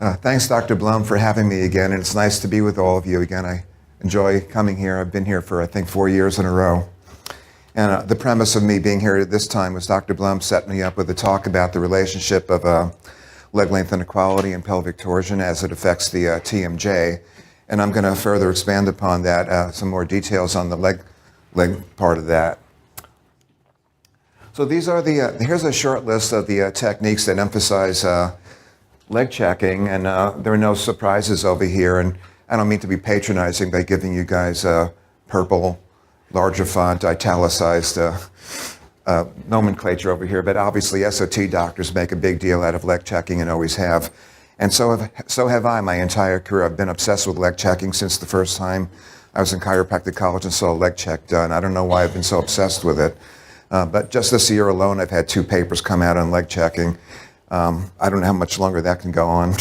Thanks, Dr. Blum, for having me again, and it's nice to be with all of you again. I enjoy coming here. I've been here for, I think, 4 years in a row. And the premise of me being here at this time was Dr. Blum set me up with a talk about the relationship of leg length inequality and pelvic torsion as it affects the TMJ. And I'm going to further expand upon that, some more details on the leg part of that. So these are here's a short list of the techniques that emphasize leg checking, and there are no surprises over here. And I don't mean to be patronizing by giving you guys purple, larger font, italicized nomenclature over here, but obviously SOT doctors make a big deal out of leg checking and always have. And so have I my entire career. I've been obsessed with leg checking since the first time I was in chiropractic college and saw a leg check done. I don't know why I've been so obsessed with it. But just this year alone, I've had 2 papers come out on leg checking. I don't know how much longer that can go on.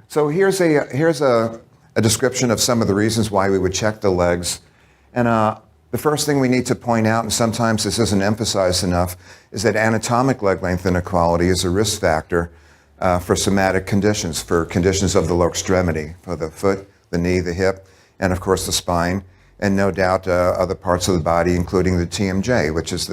So here's a description of some of the reasons why we would check the legs. And the first thing we need to point out, and sometimes this isn't emphasized enough, is that anatomic leg length inequality is a risk factor for somatic conditions, for conditions of the lower extremity, for the foot, the knee, the hip, and of course the spine. And no doubt other parts of the body, including the TMJ, which is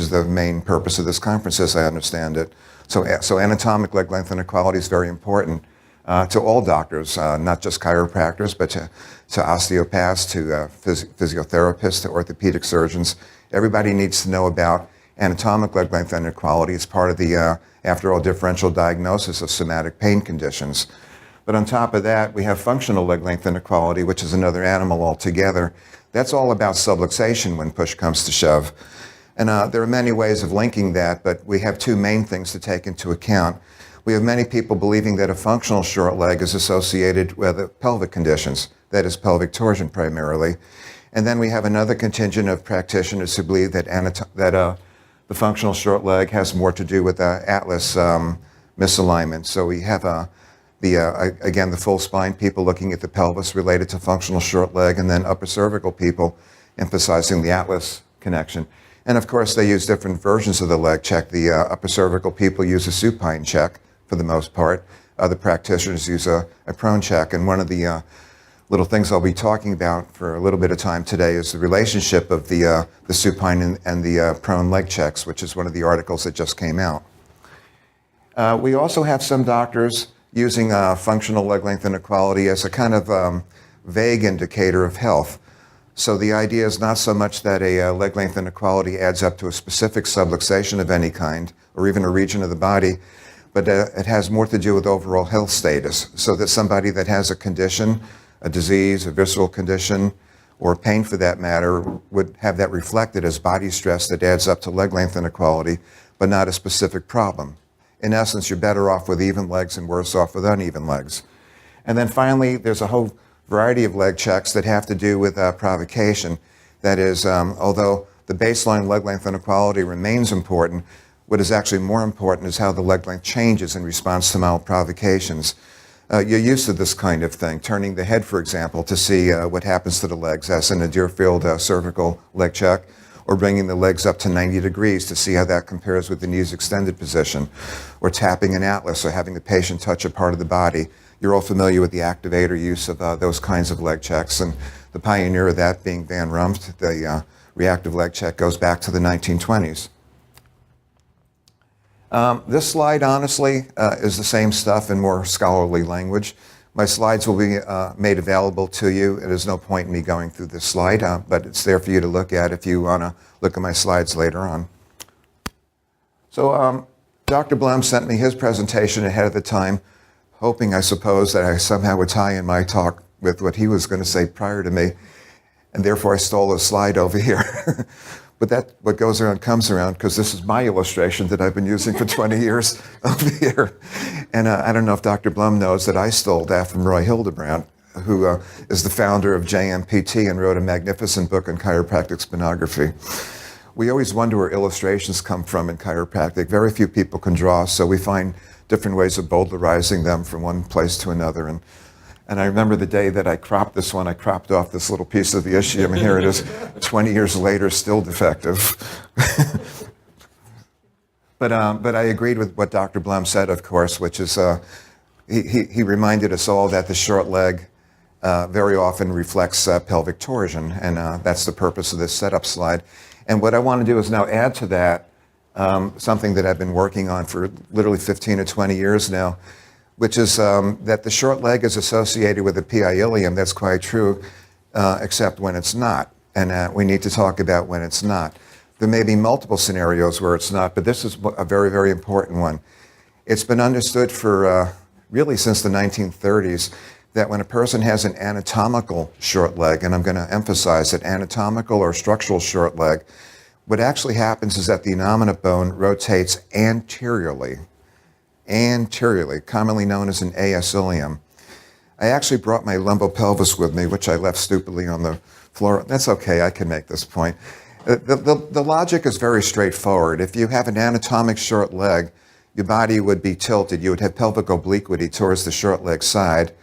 the main purpose of this conference, as I understand it. So anatomic leg length inequality is very important to all doctors, not just chiropractors, but to osteopaths, to physiotherapists, to orthopedic surgeons. Everybody needs to know about anatomic leg length inequality. It's part of the, after all, differential diagnosis of somatic pain conditions. But on top of that, we have functional leg length inequality, which is another animal altogether. That's all about subluxation when push comes to shove. And there are many ways of linking that, but we have 2 main things to take into account. We have many people believing that a functional short leg is associated with pelvic conditions, that is pelvic torsion primarily. And then we have another contingent of practitioners who believe that the functional short leg has more to do with Allis misalignment. So we have again, the full spine people looking at the pelvis related to functional short leg, and then upper cervical people emphasizing the Allis connection. And of course, they use different versions of the leg check. The upper cervical people use a supine check for the most part. Other practitioners use a prone check. And one of the little things I'll be talking about for a little bit of time today is the relationship of the supine and the prone leg checks, which is one of the articles that just came out. We also have some doctors using functional leg length inequality as a kind of vague indicator of health. So the idea is not so much that a leg length inequality adds up to a specific subluxation of any kind, or even a region of the body, but it has more to do with overall health status. So that somebody that has a condition, a disease, a visceral condition, or pain for that matter, would have that reflected as body stress that adds up to leg length inequality, but not a specific problem. In essence, you're better off with even legs and worse off with uneven legs. And then finally, there's a whole variety of leg checks that have to do with provocation. That is, although the baseline leg length inequality remains important, what is actually more important is how the leg length changes in response to mild provocations. You're used to this kind of thing, turning the head, for example, to see what happens to the legs, as in a Deerfield cervical leg check, or bringing the legs up to 90 degrees to see how that compares with the knees extended position, or tapping an Atlas, or having the patient touch a part of the body. You're all familiar with the activator use of those kinds of leg checks, and the pioneer of that being Van Rumpt. The reactive leg check goes back to the 1920s. This slide, honestly, is the same stuff in more scholarly language. My slides will be made available to you. There's no point in me going through this slide, but it's there for you to look at if you want to look at my slides later on. So Dr. Blum sent me his presentation ahead of the time, hoping, I suppose, that I somehow would tie in my talk with what he was going to say prior to me, and therefore I stole a slide over here. But that, what goes around comes around, because this is my illustration that I've been using for 20 years over here. And I don't know if Dr. Blum knows that I stole that from Roy Hildebrand, who is the founder of JMPT and wrote a magnificent book on chiropractic spinography. We always wonder where illustrations come from in chiropractic. Very few people can draw, so we find different ways of bowdlerizing them from one place to another. And I remember the day that I cropped this one, I cropped off this little piece of the ischium, and here it is, 20 years later, still defective. But I agreed with what Dr. Blum said, of course, which is he reminded us all that the short leg very often reflects pelvic torsion, and that's the purpose of this setup slide. And what I want to do is now add to that something that I've been working on for literally 15 or 20 years now, which is that the short leg is associated with the PI ilium. That's quite true, except when it's not. And we need to talk about when it's not. There may be multiple scenarios where it's not, but this is a very, very important one. It's been understood for really since the 1930s that when a person has an anatomical short leg, and I'm going to emphasize that anatomical or structural short leg, what actually happens is that the innominate bone rotates anteriorly, commonly known as an aLLIum. I actually brought my lumbopelvis with me, which I left stupidly on the floor. That's okay, I can make this point. The logic is very straightforward. If you have an anatomic short leg, your body would be tilted. You would have pelvic obliquity towards the short leg side,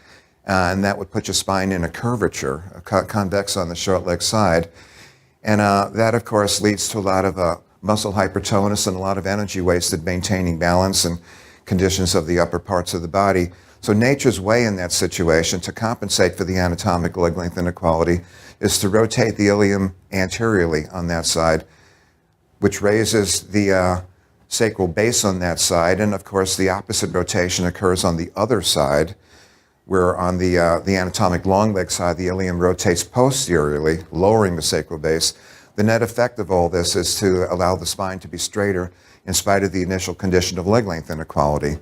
and that would put your spine in a curvature, convex on the short leg side. And that, of course, leads to a lot of muscle hypertonus and a lot of energy wasted maintaining balance and conditions of the upper parts of the body. So nature's way in that situation to compensate for the anatomical leg length inequality is to rotate the ilium anteriorly on that side, which raises the sacral base on that side. And of course, the opposite rotation occurs on the other side, where on the anatomic long leg side, the ilium rotates posteriorly, lowering the sacral base. The net effect of all this is to allow the spine to be straighter in spite of the initial condition of leg length inequality.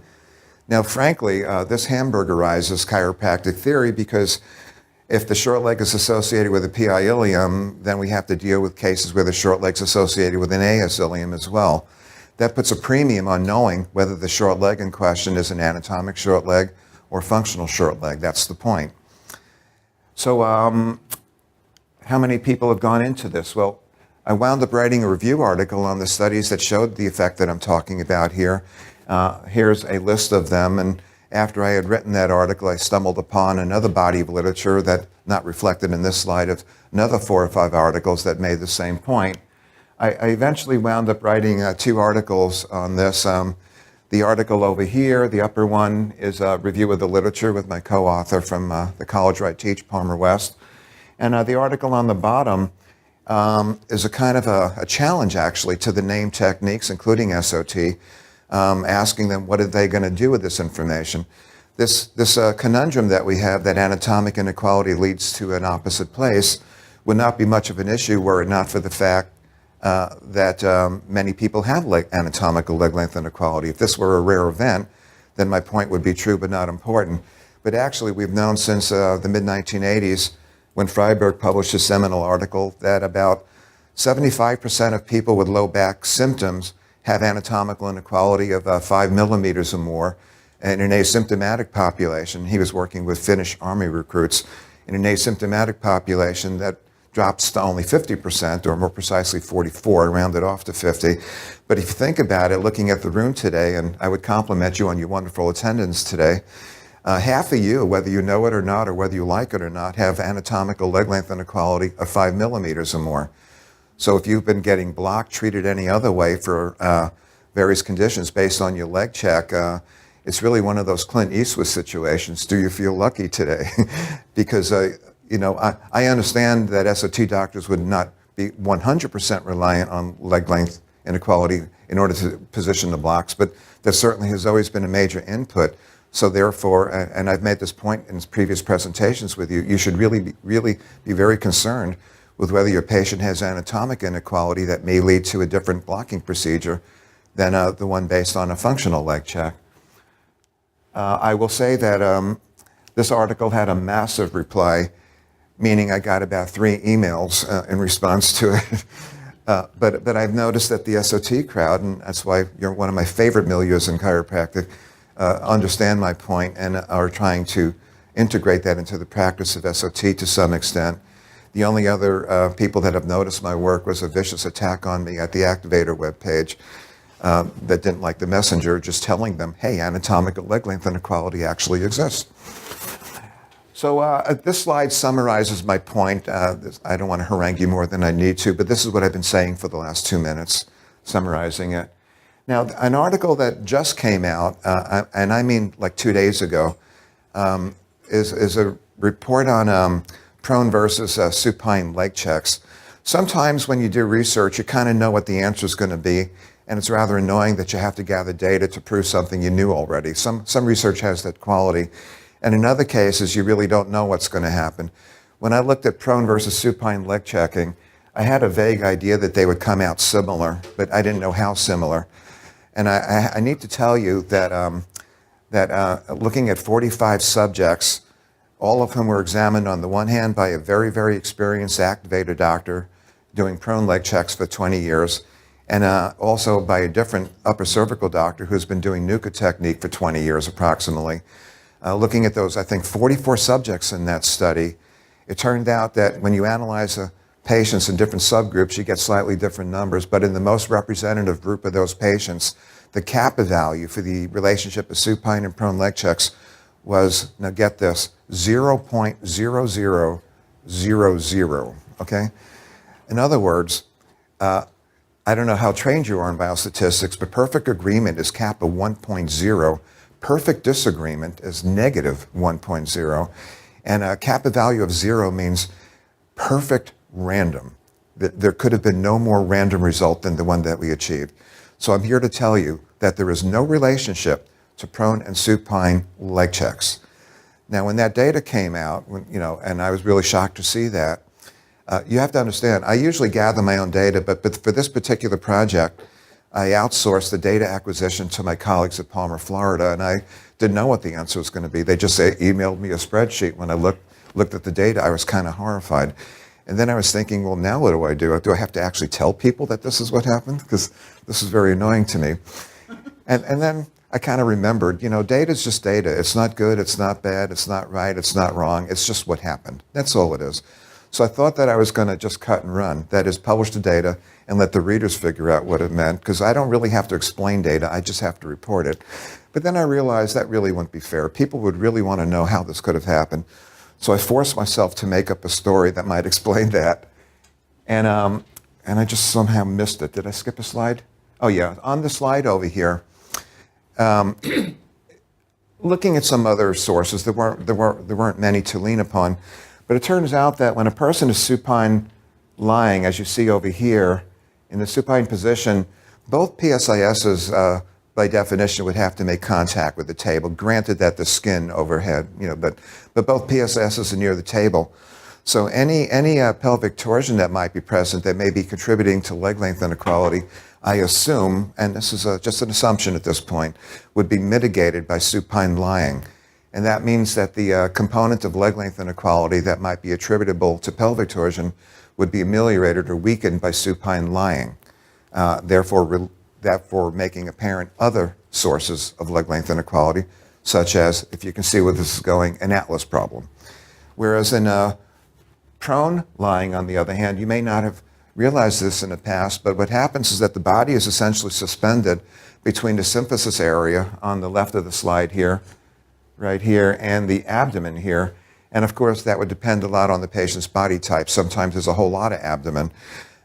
Now, frankly, this hamburgerizes chiropractic theory, because if the short leg is associated with a PI ilium, then we have to deal with cases where the short leg's associated with an AS ilium as well. That puts a premium on knowing whether the short leg in question is an anatomic short leg or functional short leg. That's the point. So how many people have gone into this? Well, I wound up writing a review article on the studies that showed the effect that I'm talking about here. Here's a list of them, and after I had written that article, I stumbled upon another body of literature that, not reflected in this slide, of another 4 or 5 articles that made the same point. I eventually wound up writing 2 articles on this. The article over here, the upper one, is a review of the literature with my co-author from the college where I teach, Palmer West. And the article on the bottom is a kind of a challenge, actually, to the name techniques, including SOT, asking them what are they going to do with this information. This conundrum that we have, that anatomic inequality leads to an opposite place, would not be much of an issue were it not for the fact that many people have anatomical leg length inequality. If this were a rare event, then my point would be true but not important. But actually, we've known since the mid-1980s, when Freiberg published a seminal article, that about 75% of people with low back symptoms have anatomical inequality of 5 millimeters or more. And in an asymptomatic population, he was working with Finnish army recruits, in an asymptomatic population that drops to only 50%, or more precisely 44, rounded off to 50. But if you think about it, looking at the room today, and I would compliment you on your wonderful attendance today, half of you, whether you know it or not, or whether you like it or not, have anatomical leg length inequality of 5 millimeters or more. So if you've been getting blocked, treated any other way for various conditions based on your leg check, it's really one of those Clint Eastwood situations. Do you feel lucky today? Because I understand that SOT doctors would not be 100% reliant on leg length inequality in order to position the blocks, but that certainly has always been a major input. So therefore, and I've made this point in previous presentations with you, you should really be very concerned with whether your patient has anatomic inequality that may lead to a different blocking procedure than the one based on a functional leg check. I will say that this article had a massive reply, meaning I got about 3 emails in response to it. But I've noticed that the SOT crowd, and that's why you're one of my favorite milieus in chiropractic, understand my point and are trying to integrate that into the practice of SOT to some extent. The only other people that have noticed my work was a vicious attack on me at the Activator webpage that didn't like the messenger just telling them, hey, anatomical leg length inequality actually exists. So this slide summarizes my point. I don't want to harangue you more than I need to, but this is what I've been saying for the last 2 minutes, summarizing it. Now, an article that just came out, and I mean like 2 days ago, is a report on prone versus supine leg checks. Sometimes when you do research, you kind of know what the answer is going to be, and it's rather annoying that you have to gather data to prove something you knew already. Some research has that quality. And in other cases, you really don't know what's going to happen. When I looked at prone versus supine leg checking, I had a vague idea that they would come out similar, but I didn't know how similar. And I need to tell you that, looking at 45 subjects, all of whom were examined on the one hand by a very, very experienced activator doctor doing prone leg checks for 20 years, and also by a different upper cervical doctor who's been doing NUCA technique for 20 years approximately. Looking at those, I think, 44 subjects in that study, it turned out that when you analyze patients in different subgroups, you get slightly different numbers, but in the most representative group of those patients, the kappa value for the relationship of supine and prone leg checks was, now get this, 0.0000, okay? In other words, I don't know how trained you are in biostatistics, but perfect agreement is kappa 1.0. Perfect disagreement is negative 1.0. And a kappa value of 0 means perfect random. There could have been no more random result than the one that we achieved. So I'm here to tell you that there is no relationship to prone and supine leg checks. Now, when that data came out, and I was really shocked to see that, you have to understand, I usually gather my own data, but for this particular project, I outsourced the data acquisition to my colleagues at Palmer, Florida, and I didn't know what the answer was going to be. They just emailed me a spreadsheet. When I looked at the data, I was kind of horrified. And then I was thinking, well, now what do I do? Do I have to actually tell people that this is what happened? Because this is very annoying to me. And then I kind of remembered, data is just data. It's not good, it's not bad, it's not right, it's not wrong. It's just what happened. That's all it is. So I thought that I was going to just cut and run. That is, publish the data and let the readers figure out what it meant, because I don't really have to explain data, I just have to report it. But then I realized that really wouldn't be fair. People would really want to know how this could have happened. So I forced myself to make up a story that might explain that. And I just somehow missed it. Did I skip a slide? Oh yeah, on the slide over here, looking at some other sources, there weren't many to lean upon, but it turns out that when a person is supine lying, as you see over here, in the supine position, both PSISs, by definition, would have to make contact with the table, granted that the skin overhead, but both PSISs are near the table. So any pelvic torsion that might be present that may be contributing to leg length inequality, I assume, and this is just an assumption at this point, would be mitigated by supine lying. And that means that the component of leg length inequality that might be attributable to pelvic torsion would be ameliorated or weakened by supine lying, therefore making apparent other sources of leg length inequality, such as, if you can see where this is going, an Allis problem. Whereas in prone lying, on the other hand, you may not have realized this in the past, but what happens is that the body is essentially suspended between the symphysis area on the left of the slide here, right here, and the abdomen here. And of course, that would depend a lot on the patient's body type. Sometimes there's a whole lot of abdomen.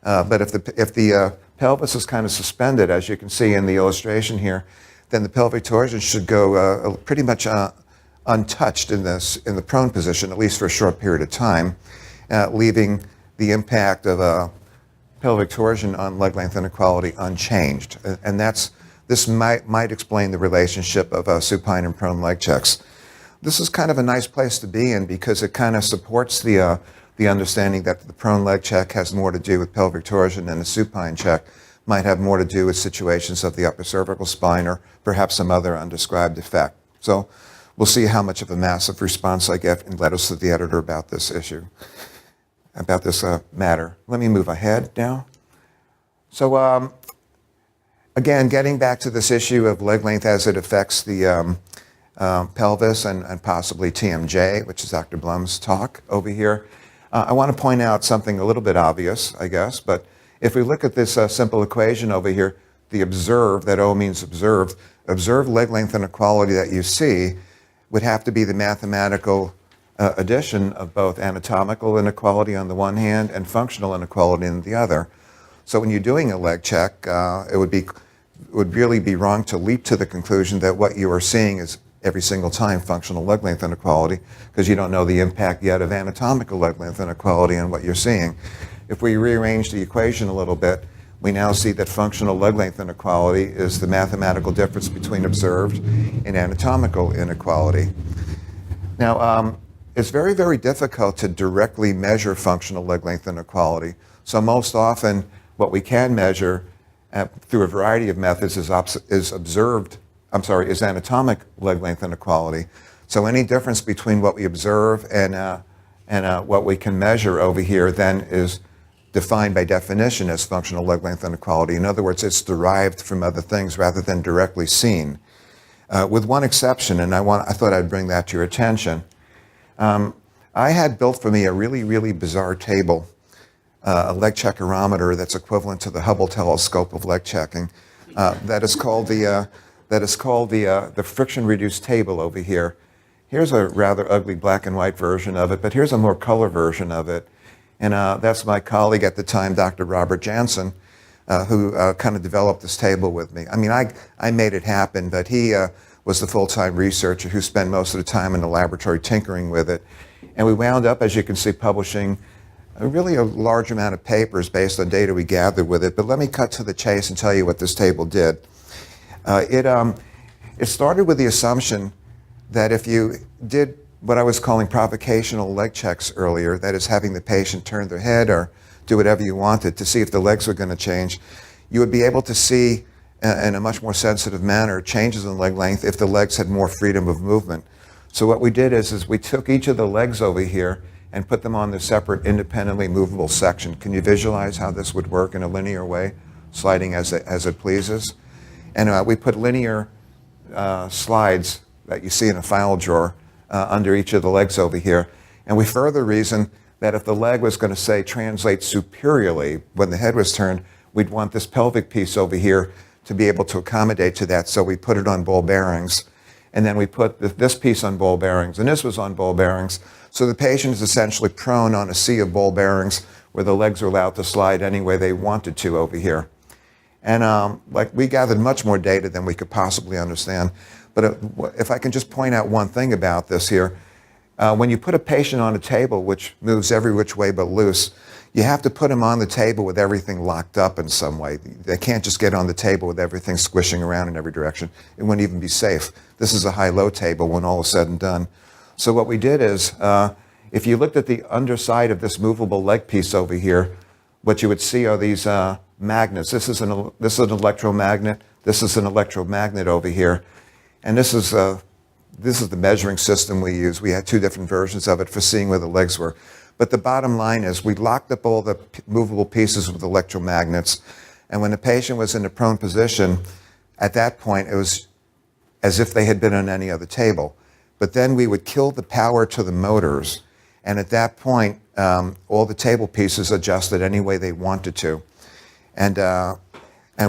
But if the pelvis is kind of suspended, as you can see in the illustration here, then the pelvic torsion should go pretty much untouched in the prone position, at least for a short period of time, leaving the impact of pelvic torsion on leg length inequality unchanged. And this might explain the relationship of supine and prone leg checks. This is kind of a nice place to be in because it kind of supports the understanding that the prone leg check has more to do with pelvic torsion and the supine check might have more to do with situations of the upper cervical spine or perhaps some other undescribed effect. So we'll see how much of a massive response I get in letters to the editor about this issue, about this matter. Let me move ahead now. So again, getting back to this issue of leg length as it affects the pelvis and possibly TMJ, which is Dr. Blum's talk over here. I want to point out something a little bit obvious, I guess, but if we look at this simple equation over here, the observed, that O means observed leg length inequality that you see would have to be the mathematical addition of both anatomical inequality on the one hand and functional inequality on the other. So when you're doing a leg check, it would be would really be wrong to leap to the conclusion that what you are seeing is every single time functional leg length inequality, because you don't know the impact yet of anatomical leg length inequality on what you're seeing. If we rearrange the equation a little bit, we now see that functional leg length inequality is the mathematical difference between observed and anatomical inequality. Now, it's very, very difficult to directly measure functional leg length inequality. So most often, what we can measure through a variety of methods is anatomic leg length inequality. So any difference between what we observe and what we can measure over here then is defined by definition as functional leg length inequality. In other words, it's derived from other things rather than directly seen. With one exception, and I thought I'd bring that to your attention. I had built for me a really, really bizarre table, a leg checkerometer that's equivalent to the Hubble telescope of leg checking. That is called the friction-reduced table over here. Here's a rather ugly black and white version of it, but here's a more color version of it. And that's my colleague at the time, Dr. Robert Jansen, who kind of developed this table with me. I mean, I made it happen, but he was the full-time researcher who spent most of the time in the laboratory tinkering with it. And we wound up, as you can see, publishing really a large amount of papers based on data we gathered with it. But let me cut to the chase and tell you what this table did. It started with the assumption that if you did what I was calling provocational leg checks earlier, that is having the patient turn their head or do whatever you wanted to see if the legs were going to change, you would be able to see in a much more sensitive manner changes in leg length if the legs had more freedom of movement. So what we did is we took each of the legs over here and put them on their separate independently movable section. Can you visualize how this would work in a linear way, sliding as it pleases? And we put linear slides that you see in a file drawer under each of the legs over here. And we further reasoned that if the leg was going to, say, translate superiorly when the head was turned, we'd want this pelvic piece over here to be able to accommodate to that. So we put it on ball bearings. And then we put this piece on ball bearings, and this was on ball bearings. So the patient is essentially prone on a sea of ball bearings where the legs are allowed to slide any way they wanted to over here. And we gathered much more data than we could possibly understand. But if I can just point out one thing about this here, when you put a patient on a table which moves every which way but loose, you have to put them on the table with everything locked up in some way. They can't just get on the table with everything squishing around in every direction. It wouldn't even be safe. This is a high-low table when all is said and done. So what we did is, if you looked at the underside of this movable leg piece over here, what you would see are these magnets. This is an electromagnet. This is an electromagnet over here. And this is the measuring system we use. We had two different versions of it for seeing where the legs were. But the bottom line is we locked up all the movable pieces with electromagnets. And when the patient was in a prone position, at that point, it was as if they had been on any other table. But then we would kill the power to the motors. And at that point, all the table pieces adjusted any way they wanted to. And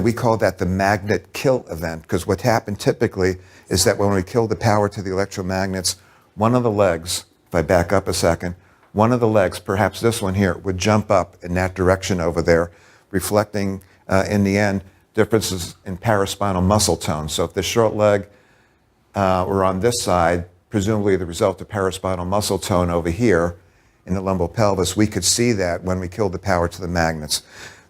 we call that the magnet kill event, because what happened typically is that when we killed the power to the electromagnets, one of the legs, if I back up a second, one of the legs, perhaps this one here, would jump up in that direction over there, reflecting, in the end, differences in paraspinal muscle tone. So if the short leg were on this side, presumably the result of paraspinal muscle tone over here in the lumbopelvis, we could see that when we killed the power to the magnets.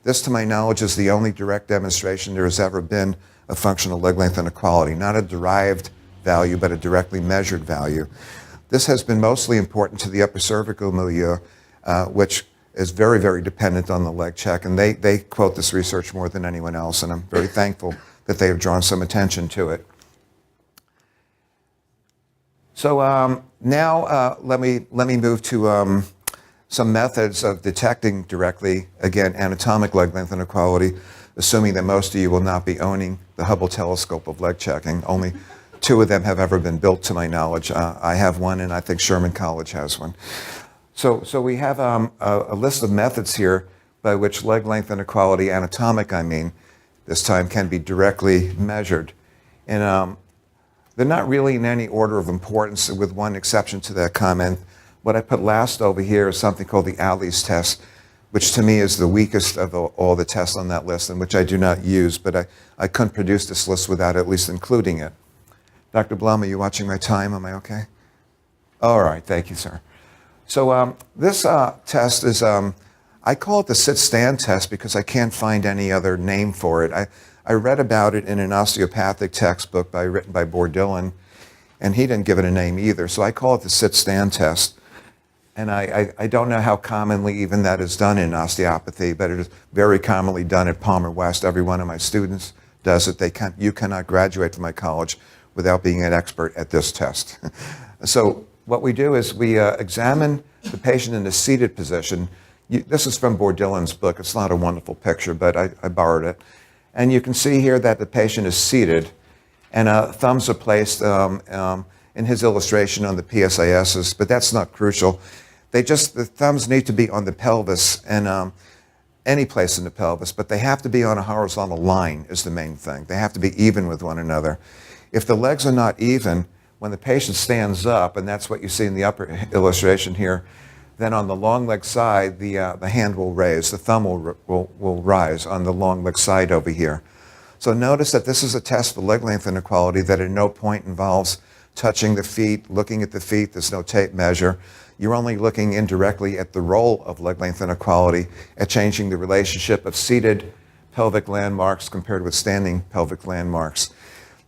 This, to my knowledge, is the only direct demonstration there has ever been of functional leg length inequality, not a derived value, but a directly measured value. This has been mostly important to the upper cervical milieu, which is very, very dependent on the leg check, and they quote this research more than anyone else, and I'm very thankful that they have drawn some attention to it. So now let me move to some methods of detecting directly, again, anatomic leg length inequality, assuming that most of you will not be owning the Hubble telescope of leg checking. Only two of them have ever been built, to my knowledge. I have one, and I think Sherman College has one. So we have a list of methods here by which leg length inequality, anatomic I mean, this time can be directly measured. And they're not really in any order of importance, with one exception to that comment. What I put last over here is something called the Allis test, which to me is the weakest of all the tests on that list, and which I do not use, but I couldn't produce this list without at least including it. Dr. Blum, are you watching my time? Am I okay? All right, thank you, sir. So this test is, I call it the sit-stand test because I can't find any other name for it. I read about it in an osteopathic textbook written by Bourdillon, and he didn't give it a name either, so I call it the sit-stand test. And I don't know how commonly even that is done in osteopathy, but it is very commonly done at Palmer West. Every one of my students does it. You cannot graduate from my college without being an expert at this test. So what we do is we examine the patient in a seated position. This is from Bourdillon's book. It's not a wonderful picture, but I borrowed it. And you can see here that the patient is seated, and thumbs are placed in his illustration on the PSISs, but that's not crucial. The thumbs need to be on the pelvis and any place in the pelvis, but they have to be on a horizontal line is the main thing. They have to be even with one another. If the legs are not even, when the patient stands up, and that's what you see in the upper illustration here, then on the long leg side, the hand will raise, the thumb will rise on the long leg side over here. So notice that this is a test for leg length inequality that at no point involves touching the feet, looking at the feet. There's no tape measure. You're only looking indirectly at the role of leg length inequality at changing the relationship of seated pelvic landmarks compared with standing pelvic landmarks.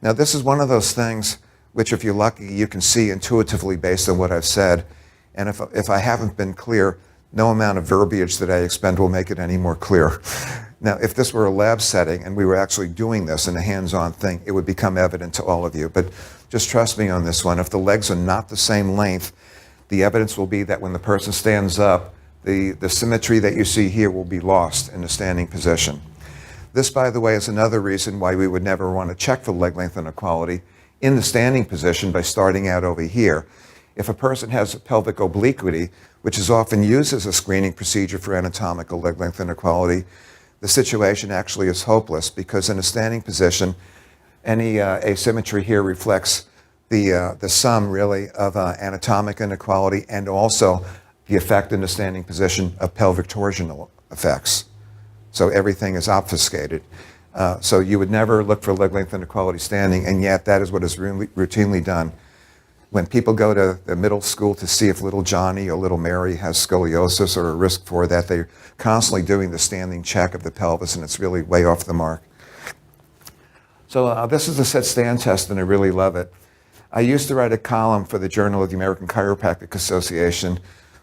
Now, this is one of those things which, if you're lucky, you can see intuitively based on what I've said. And if I haven't been clear, no amount of verbiage that I expend will make it any more clear. Now, if this were a lab setting and we were actually doing this in a hands-on thing, it would become evident to all of you. But just trust me on this one. If the legs are not the same length, the evidence will be that when the person stands up, the symmetry that you see here will be lost in the standing position. This, by the way, is another reason why we would never want to check for leg length inequality in the standing position by starting out over here. If a person has a pelvic obliquity, which is often used as a screening procedure for anatomical leg length inequality, the situation actually is hopeless because in a standing position, any asymmetry here reflects the sum, really, of anatomic inequality and also the effect in the standing position of pelvic torsional effects. So everything is obfuscated. So you would never look for leg length inequality standing, and yet that is what is routinely done. When people go to the middle school to see if little Johnny or little Mary has scoliosis or a risk for that, they're constantly doing the standing check of the pelvis, and it's really way off the mark. So this is the sit-stand test, and I really love it. I used to write a column for the Journal of the American Chiropractic Association,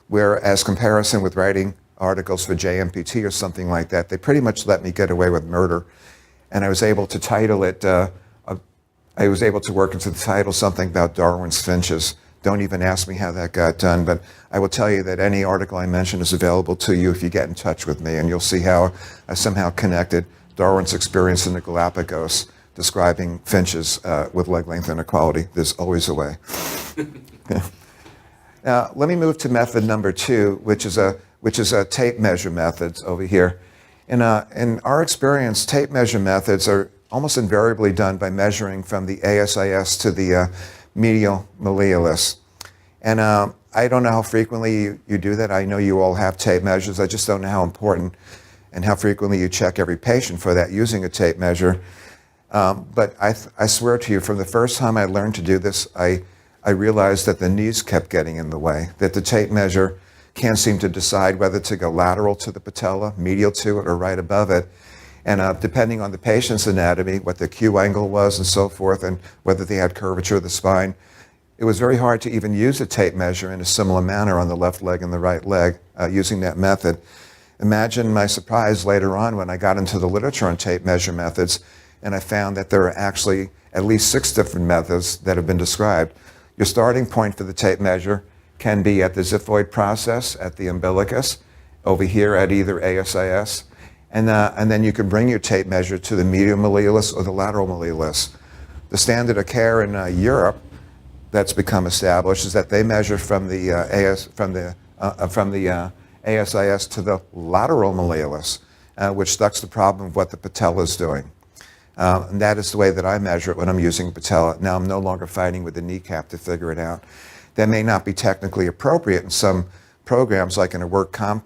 where, as comparison with writing articles for JMPT or something like that, they pretty much let me get away with murder. And I was able to title it, I was able to work into the title something about Darwin's finches. Don't even ask me how that got done, but I will tell you that any article I mention is available to you if you get in touch with me, and you'll see how I somehow connected Darwin's experience in the Galapagos describing finches with leg length inequality. There's always a way. Now, let me move to method number 2, which is a tape measure methods over here. In our experience, tape measure methods are almost invariably done by measuring from the ASIS to the medial malleolus. And I don't know how frequently you do that. I know you all have tape measures. I just don't know how important and how frequently you check every patient for that using a tape measure. But I swear to you, from the first time I learned to do this, I realized that the knees kept getting in the way, that the tape measure can't seem to decide whether to go lateral to the patella, medial to it, or right above it. And depending on the patient's anatomy, what the Q angle was and so forth, and whether they had curvature of the spine, it was very hard to even use a tape measure in a similar manner on the left leg and the right leg using that method. Imagine my surprise later on when I got into the literature on tape measure methods, and I found that there are actually at least 6 different methods that have been described. Your starting point for the tape measure can be at the xiphoid process, at the umbilicus, over here at either ASIS, and then you can bring your tape measure to the medial malleolus or the lateral malleolus. The standard of care in Europe that's become established is that they measure from the ASIS to the lateral malleolus, which that's the problem of what the patella is doing. And that is the way that I measure it when I'm using patella. Now I'm no longer fighting with the kneecap to figure it out. That may not be technically appropriate in some programs, like in a work comp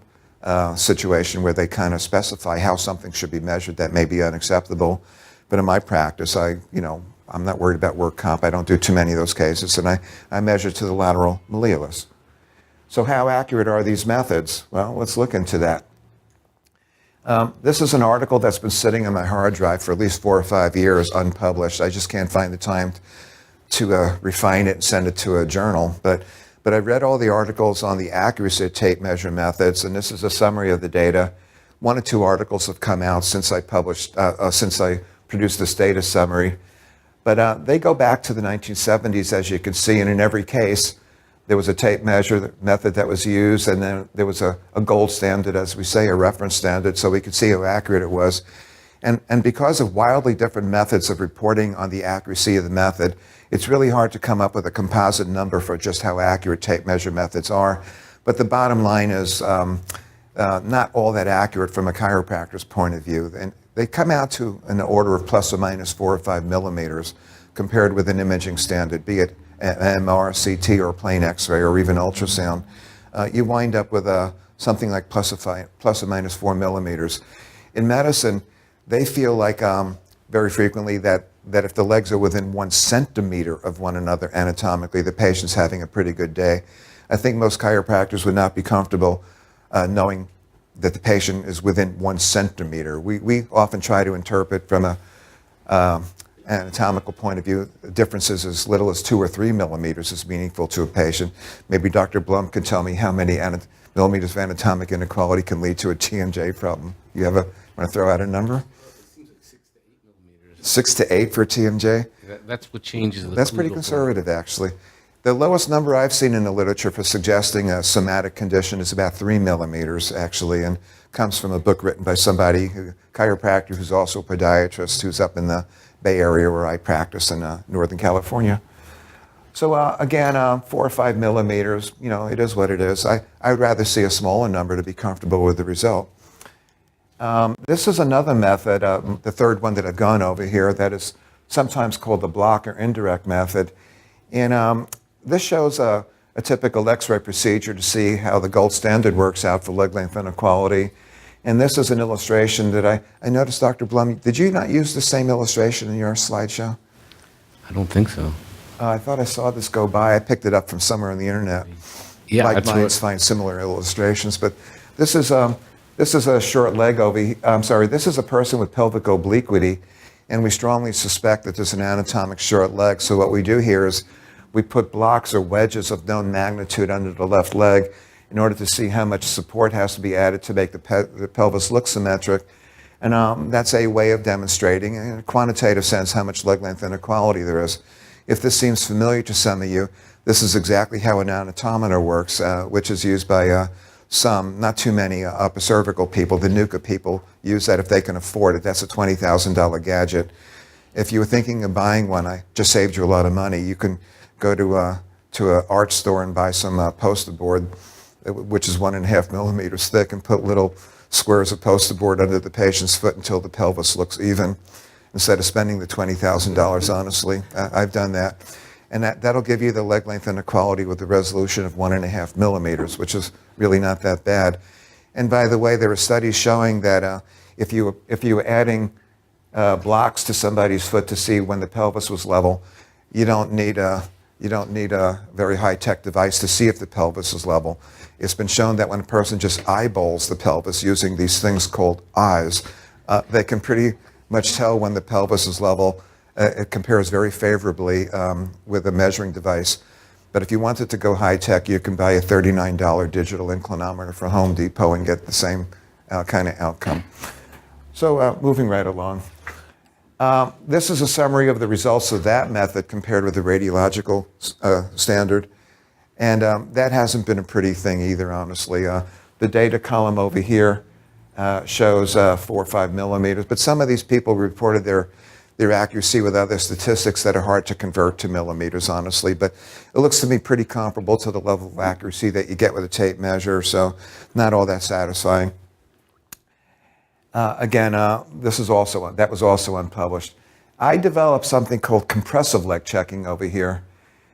situation where they kind of specify how something should be measured that may be unacceptable. But in my practice, I'm not worried about work comp. I don't do too many of those cases, and I measure to the lateral malleolus. So how accurate are these methods? Well, let's look into that. This is an article that's been sitting on my hard drive for at least 4 or 5 years, unpublished. I just can't find the time to refine it and send it to a journal. But I read all the articles on the accuracy of tape measure methods, and this is a summary of the data. 1 or 2 articles have come out since I produced this data summary. But they go back to the 1970s, as you can see, and in every case, there was a tape measure method that was used, and then there was a gold standard, as we say, a reference standard, so we could see how accurate it was. And because of wildly different methods of reporting on the accuracy of the method, it's really hard to come up with a composite number for just how accurate tape measure methods are. But the bottom line is not all that accurate from a chiropractor's point of view. And they come out to an order of plus or minus 4 or 5 millimeters compared with an imaging standard, be it MR, CT, or plain X-ray, or even ultrasound. You wind up with something like plus or minus 4 millimeters. In medicine, they feel like very frequently that if the legs are within 1 centimeter of one another anatomically, the patient's having a pretty good day. I think most chiropractors would not be comfortable knowing that the patient is within 1 centimeter. We often try to interpret from a anatomical point of view, differences as little as 2 or 3 millimeters is meaningful to a patient. Maybe Dr. Blum can tell me how many millimeters of anatomic inequality can lead to a TMJ problem. You want to throw out a number? It seems like 6 to 8 millimeters. 6 to 8 for a TMJ? That's what changes the That's pretty conservative, actually. The lowest number I've seen in the literature for suggesting a somatic condition is about 3 millimeters, actually, and comes from a book written by somebody, a chiropractor who's also a podiatrist, who's up in the Bay Area where I practice in Northern California. So again, 4 or 5 millimeters, it is what it is. I'd rather see a smaller number to be comfortable with the result. This is another method, the third one that I've gone over here, that is sometimes called the block or indirect method. And this shows a typical X-ray procedure to see how the gold standard works out for leg length inequality. And this is an illustration that I noticed, Dr. Blum, did you not use the same illustration in your slideshow? I don't think so. I thought I saw this go by. I picked it up from somewhere on the internet. Yeah, like minds find similar illustrations. But this is a short leg over here. I'm sorry, this is a person with pelvic obliquity, and we strongly suspect that there's an anatomic short leg. So what we do here is we put blocks or wedges of known magnitude under the left leg in order to see how much support has to be added to make the pelvis look symmetric. And that's a way of demonstrating, in a quantitative sense, how much leg length inequality there is. If this seems familiar to some of you, this is exactly how an anatometer works, which is used by some, not too many, upper cervical people. The NUCA people use that if they can afford it. That's a $20,000 gadget. If you were thinking of buying one, I just saved you a lot of money. You can go to an art store and buy some poster board, which is 1.5 millimeters thick, and put little squares of poster board under the patient's foot until the pelvis looks even, instead of spending the $20,000, honestly. I've done that. And that'll give you the leg length inequality with the resolution of 1.5 millimeters, which is really not that bad. And by the way, there are studies showing that if you were adding blocks to somebody's foot to see when the pelvis was level, you don't need a very high-tech device to see if the pelvis is level. It's been shown that when a person just eyeballs the pelvis using these things called eyes, they can pretty much tell when the pelvis is level. It compares very favorably with a measuring device. But if you wanted to go high-tech, you can buy a $39 digital inclinometer from Home Depot and get the same kind of outcome. So moving right along. This is a summary of the results of that method compared with the radiological standard. And that hasn't been a pretty thing either, honestly. The data column over here shows 4 or 5 millimeters, but some of these people reported their accuracy with other statistics that are hard to convert to millimeters, honestly. But it looks to me pretty comparable to the level of accuracy that you get with a tape measure, so not all that satisfying. Again, that was also unpublished. I developed something called compressive leg checking over here.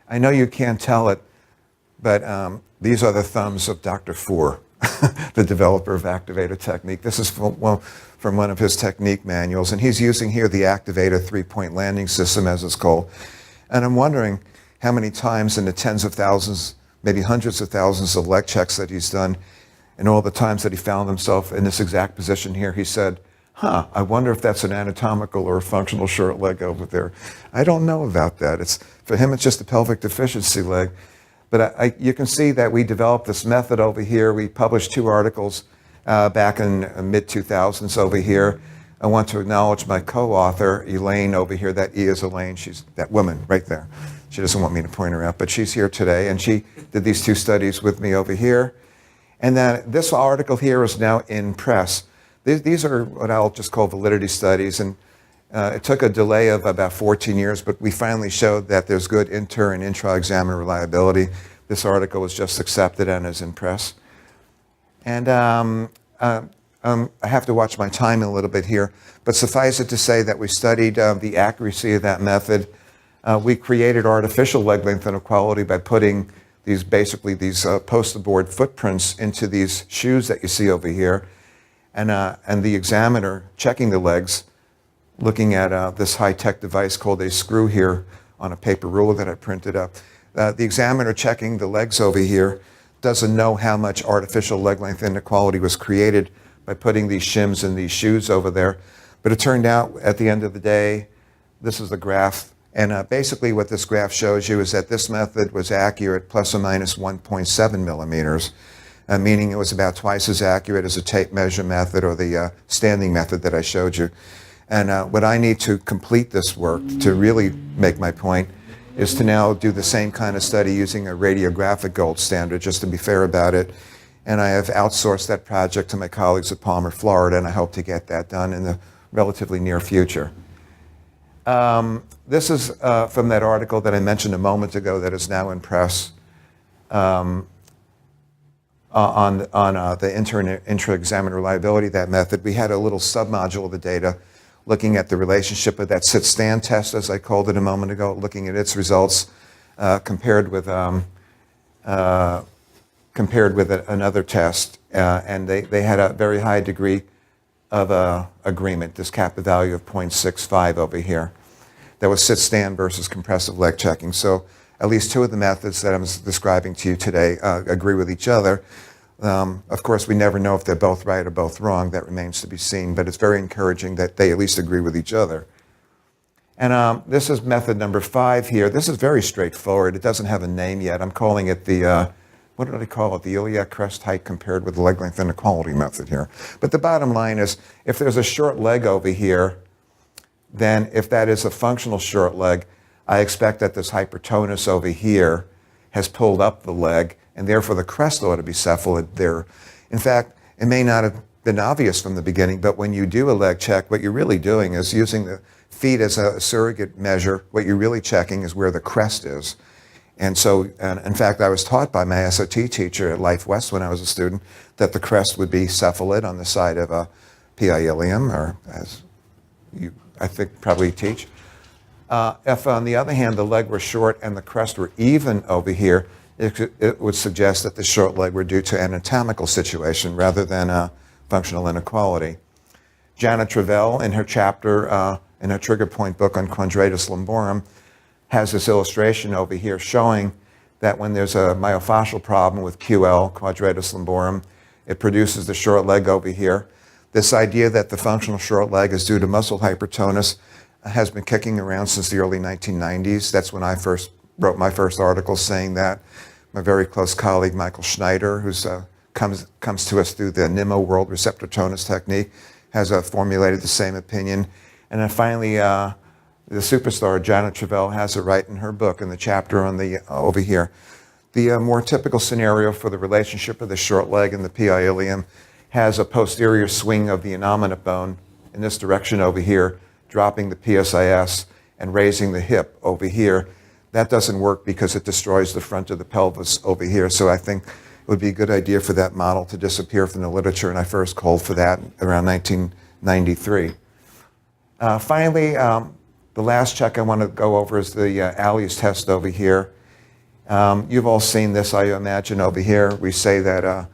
I know you can't tell it, but these are the thumbs of Dr. Four. the developer of activator technique. This is from one of his technique manuals, and he's using here the activator 3-point landing system, as it's called. And I'm wondering how many times in the tens of thousands, maybe hundreds of thousands of leg checks that he's done, and all the times that he found himself in this exact position here, he said, I wonder if that's an anatomical or a functional short leg over there. I don't know about that. For him, it's just a pelvic deficiency leg. But you can see that we developed this method over here. We published 2 articles back in mid-2000s over here. I want to acknowledge my co-author, Elaine, over here. That E is Elaine. She's that woman right there. She doesn't want me to point her out, but she's here today, and she did these 2 studies with me over here. And then this article here is now in press. These are what I'll just call validity studies, and it took a delay of about 14 years, but we finally showed that there's good inter and intra-examiner reliability. This article was just accepted and is in press. And I have to watch my time a little bit here, but suffice it to say that we studied the accuracy of that method. We created artificial leg length inequality by putting these poster board footprints into these shoes that you see over here, and the examiner checking the legs, looking at this high-tech device called a screw here on a paper ruler that I printed up. The examiner checking the legs over here doesn't know how much artificial leg length inequality was created by putting these shims in these shoes over there. But it turned out at the end of the day, this is the graph. And basically what this graph shows you is that this method was accurate plus or minus 1.7 millimeters, meaning it was about twice as accurate as a tape measure method or the standing method that I showed you. And what I need to complete this work to really make my point is to now do the same kind of study using a radiographic gold standard, just to be fair about it. And I have outsourced that project to my colleagues at Palmer, Florida, and I hope to get that done in the relatively near future. This is from that article that I mentioned a moment ago that is now in press on the inter and intra-examiner reliability of that method. We had a little submodule of the data looking at the relationship of that sit-stand test, as I called it a moment ago, looking at its results compared with another test, and they had a very high degree of agreement, this kappa value of 0.65 over here. That was sit-stand versus compressive leg checking. So at least 2 of the methods that I'm describing to you today agree with each other. Of course, we never know if they're both right or both wrong. That remains to be seen, but it's very encouraging that they at least agree with each other. And this is method number 5 here. This is very straightforward. It doesn't have a name yet. I'm calling it the, what did I call it? The iliac crest height compared with the leg length inequality method here. But the bottom line is, if there's a short leg over here, then if that is a functional short leg, I expect that this hypertonus over here has pulled up the leg, and therefore the crest ought to be cephalad there. In fact, it may not have been obvious from the beginning, but when you do a leg check, what you're really doing is using the feet as a surrogate measure. What you're really checking is where the crest is. And so, in fact, I was taught by my SOT teacher at Life West when I was a student that the crest would be cephalad on the side of a PI ilium, or as you, I think, probably teach. If, on the other hand, the leg were short and the crest were even over here, it would suggest that the short leg were due to anatomical situation rather than functional inequality. Janet Travell, in her chapter in her trigger point book on chondritis lumborum, has this illustration over here showing that when there's a myofascial problem with QL, chondritis lumborum, it produces the short leg over here. This idea that the functional short leg is due to muscle hypertonus has been kicking around since the early 1990s. That's when I first wrote my first article saying that. My very close colleague, Michael Schneider, who comes to us through the NIMO World Receptor Tonus Technique, has formulated the same opinion. And then finally, the superstar, Janet Travell, has it right in her book in the chapter on the over here. The more typical scenario for the relationship of the short leg and the PI ilium has a posterior swing of the innominate bone in this direction over here, dropping the PSIS and raising the hip over here. That doesn't work because it destroys the front of the pelvis over here. So I think it would be a good idea for that model to disappear from the literature, and I first called for that around 1993. Finally, the last check I want to go over is the Allis test over here. You've all seen this, I imagine, over here. We say that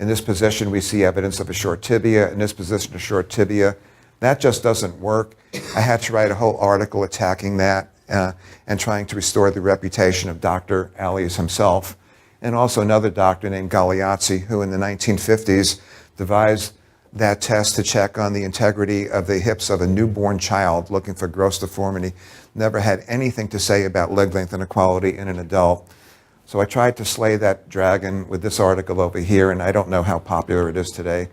In this position, we see evidence of a short tibia. In this position, a short tibia. That just doesn't work. I had to write a whole article attacking that and trying to restore the reputation of Dr. Allis himself, and also another doctor named Galeazzi, who in the 1950s devised that test to check on the integrity of the hips of a newborn child looking for gross deformity. Never had anything to say about leg length inequality in an adult. So I tried to slay that dragon with this article over here, and I don't know how popular it is today.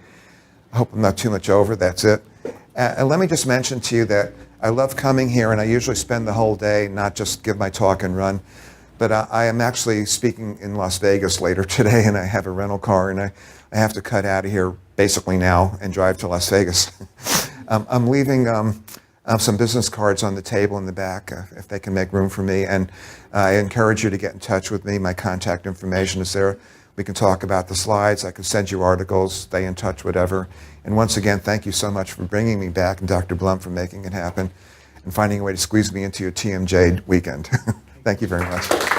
I hope I'm not too much over. That's it. And let me just mention to you that I love coming here, and I usually spend the whole day, not just give my talk and run. But I am actually speaking in Las Vegas later today, and I have a rental car, and I have to cut out of here basically now and drive to Las Vegas. I'm leaving some business cards on the table in the back, if they can make room for me. And I encourage you to get in touch with me. My contact information is there. We can talk about the slides. I can send you articles, stay in touch, whatever. And once again, thank you so much for bringing me back, and Dr. Blum for making it happen and finding a way to squeeze me into your TMJ weekend. Thank you very much.